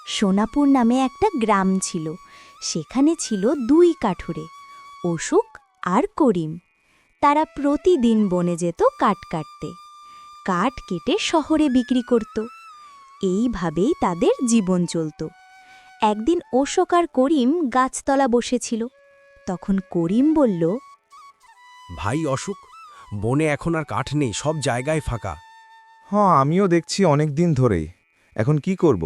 সোনাপুর নামে একটা গ্রাম ছিল। সেখানে ছিল দুই কাঠুরে, অশোক আর করিম। তারা প্রতিদিন বনে যেত কাঠ কাটতে। কাঠ কেটে শহরে বিক্রি করত। এইভাবেই তাদের জীবন চলত। একদিন অশোক আর করিম গাছতলা বসেছিল। তখন করিম বলল, ভাই অশোক, বনে এখন আর কাঠ নেই, সব জায়গায় ফাঁকা। হ্যাঁ, আমিও দেখছি অনেক দিন ধরেই। এখন কি করব?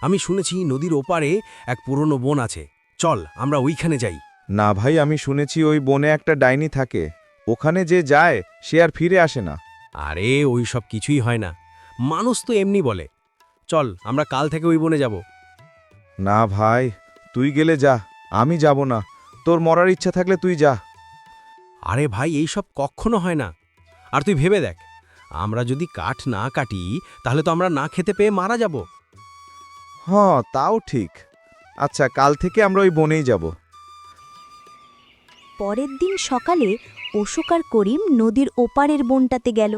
আমি শুনেছি নদীর ওপারে এক পুরনো বন আছে, চল আমরা ওইখানে যাই। না ভাই, আমি শুনেছি ওই বনে একটা ডাইনি থাকে। ওখানে যে যায় সে আর ফিরে আসে না। আরে ওই সব কিছুই হয় না, মানুষ তো এমনি বলে। চল আমরা কাল থেকে ওই বনে যাব। না ভাই, তুই গেলে যা, আমি যাব না। তোর মরার ইচ্ছা থাকলে তুই যা। আরে ভাই, এই সব কখনো হয় না। আর তুই ভেবে দেখ, আমরা যদি কাঠ না কাটি তাহলে তো আমরা না খেতে পেয়ে মারা যাব। হ্যাঁ, তাও ঠিক। আচ্ছা, কাল থেকে আমরা ওই বনেই যাব। পরের দিন সকালে অশোক আর করিম নদীর ওপারের বনটাতে গেল।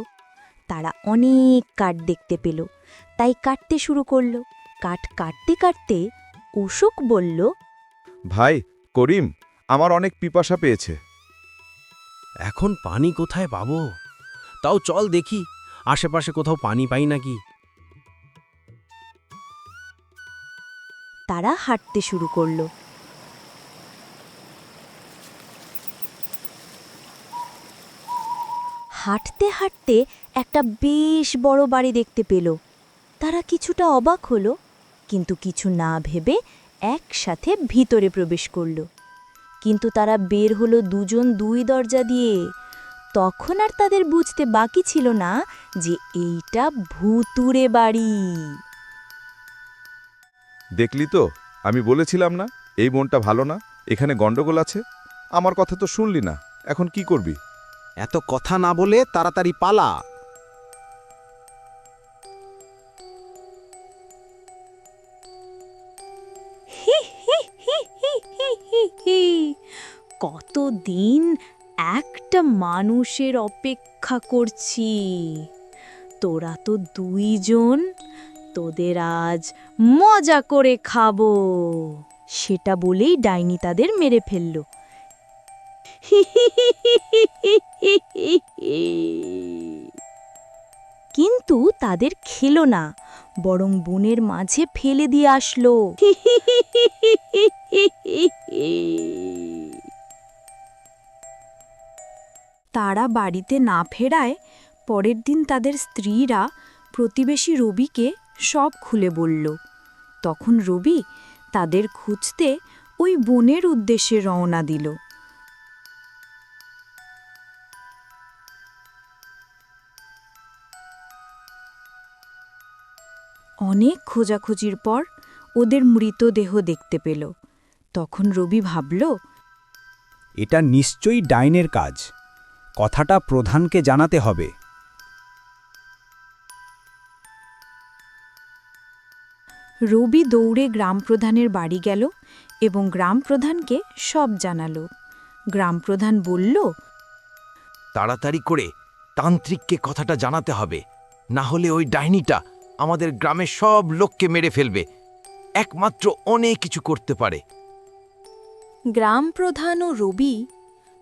তারা অনেক কাঠ দেখতে পেল, তাই কাটতে শুরু করল। কাঠ কাটতে কাটতে অশোক বলল, ভাই করিম, আমার অনেক পিপাসা পেয়েছে। এখন পানি কোথায় পাবো? তাও চল দেখি আশেপাশে কোথাও পানি পাই নাকি। তারা হাঁটতে শুরু করল। হাঁটতে হাঁটতে একটা বেশ বড় বাড়ি দেখতে পেল। তারা কিছুটা অবাক হলো, কিন্তু কিছু না ভেবে একসাথে ভিতরে প্রবেশ করল। কিন্তু তারা বের হলো দুজন দুই দরজা দিয়ে। তখন আর তাদের বুঝতে বাকি ছিল না যে এইটা ভুতুড়ে বাড়ি। দেখলি তো, আমি বলেছিলাম না এই বনটা ভালো না, এখানে গন্ডগোল আছে। আমার কথা তো শুনলি না, এখন কি করবি? এত কথা না বলে তাড়াতাড়ি পালা। কতদিন একটা মানুষের অপেক্ষা করছি। তোরা তো দুইজন, তোদের আজ মজা করে খাবো। সেটা বলেই ডাইনি তাদের মেরে ফেলল। কিন্তু তাদের খেলো না, বরং বনের মাঝে ফেলে দিয়ে আসলো। তারা বাড়িতে না ফেরায় পরের দিন তাদের স্ত্রীরা প্রতিবেশী রবিকে সব খুলে বলল। তখন রবি তাদের খুঁজতে ওই বনের উদ্দেশ্যে রওনা দিল। অনেক খোঁজাখুঁজির পর ওদের মৃতদেহ দেখতে পেল। তখন রবি ভাবল, এটা নিশ্চয়ই ডাইনের কাজ। কথাটা প্রধানকে জানাতে হবে। রবি দৌড়ে গ্রামপ্রধানের বাড়ি গেল এবং গ্রামপ্রধানকে সব জানালো। গ্রামপ্রধান বলল, তাড়াতাড়ি করে তান্ত্রিককে কথাটা জানাতে হবে, না হলে ওই ডাইনিটা আমাদের গ্রামের সব লোককে মেরে ফেলবে। একমাত্র অনেক কিছু করতে পারে। গ্রামপ্রধান ও রবি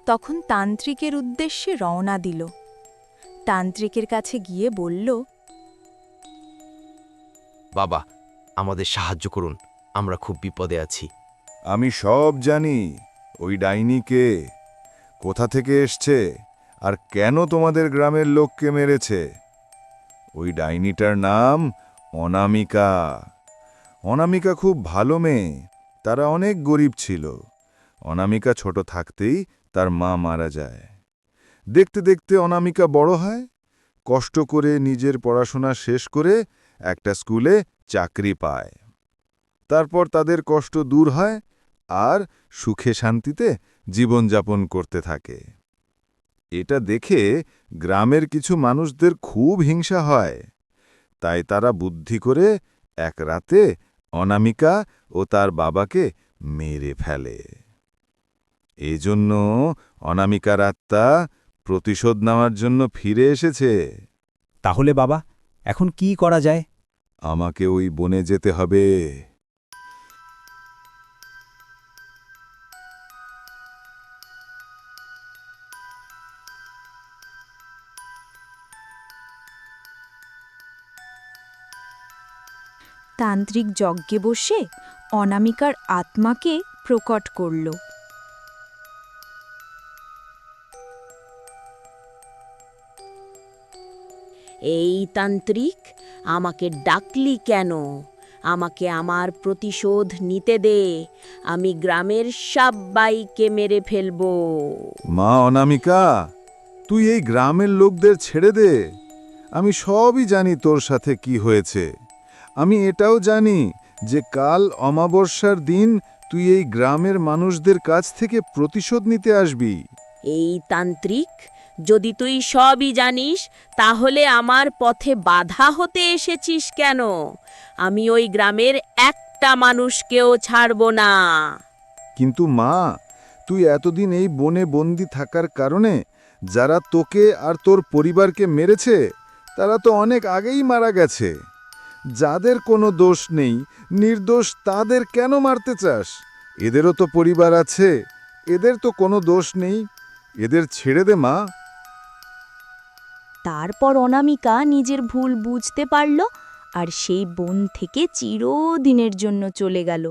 তখন তান্ত্রিকের উদ্দেশ্যে রওনা দিল। তান্ত্রিকের কাছে গিয়ে বলল, বাবা, আমাদের সাহায্য করুন, আমরা খুব বিপদে আছি। আমি সব জানি ওই ডাইনি কে, কোথা থেকে এসছে আর কেন তোমাদের গ্রামের লোককে মেরেছে। ওই ডাইনিটার নাম অনামিকা। অনামিকা খুব ভালো মেয়ে, তারা অনেক গরিব ছিল। অনামিকা ছোট থাকতেই তার মা মারা যায়। দেখতে দেখতে অনামিকা বড় হয়, কষ্ট করে নিজের পড়াশোনা শেষ করে একটা স্কুলে চাকরি পায়। তারপর তাদের কষ্ট দূর হয় আর সুখে শান্তিতে জীবনযাপন করতে থাকে। এটা দেখে গ্রামের কিছু মানুষদের খুব হিংসা হয়, তাই তারা বুদ্ধি করে এক রাতে অনামিকা ও তার বাবাকে মেরে ফেলে। এজন্য অনামিকার আত্মা প্রতিশোধ নেওয়ার জন্য ফিরে এসেছে। তাহলে বাবা, এখন কি করা যায়? আমাকে ওই বনে যেতে হবে। তান্ত্রিক যজ্ঞে বসে অনামিকার আত্মাকে প্রকট করল। এই তান্ত্রিক, আমাকে ডাকলি কেন? আমাকে আমার প্রতিশোধ নিতে দে, আমি গ্রামের সবাইকে মেরে ফেলবো। মা অনামিকা, তুই এই গ্রামের লোকদের ছেড়ে দে। আমি সবই জানি তোর সাথে কি হয়েছে। আমি এটাও জানি যে কাল অমাবস্যার দিন তুই এই গ্রামের মানুষদের কাছ থেকে প্রতিশোধ নিতে আসবি। এই তান্ত্রিক, যদি তুই সবই জানিস তাহলে আমার পথে বাধা হতে এসেছিস কেন? আমি ওই গ্রামের একটা মানুষকেও ছাড়ব না। কিন্তু মা, তুই এতদিন এই বনে বন্দি থাকার কারণে যারা তোকে আর তোর পরিবারকে মেরেছে তারা তো অনেক আগেই মারা গেছে। যাদের কোনো দোষ নেই, নির্দোষ, তাদের কেন মারতে চাস? এদেরও তো পরিবার আছে, এদের তো কোনো দোষ নেই। এদের ছেড়ে দে মা। তারপর অনামিকা নিজের ভুল বুঝতে পারল আর সেই বন থেকে চিরদিনের জন্য চলে গেল।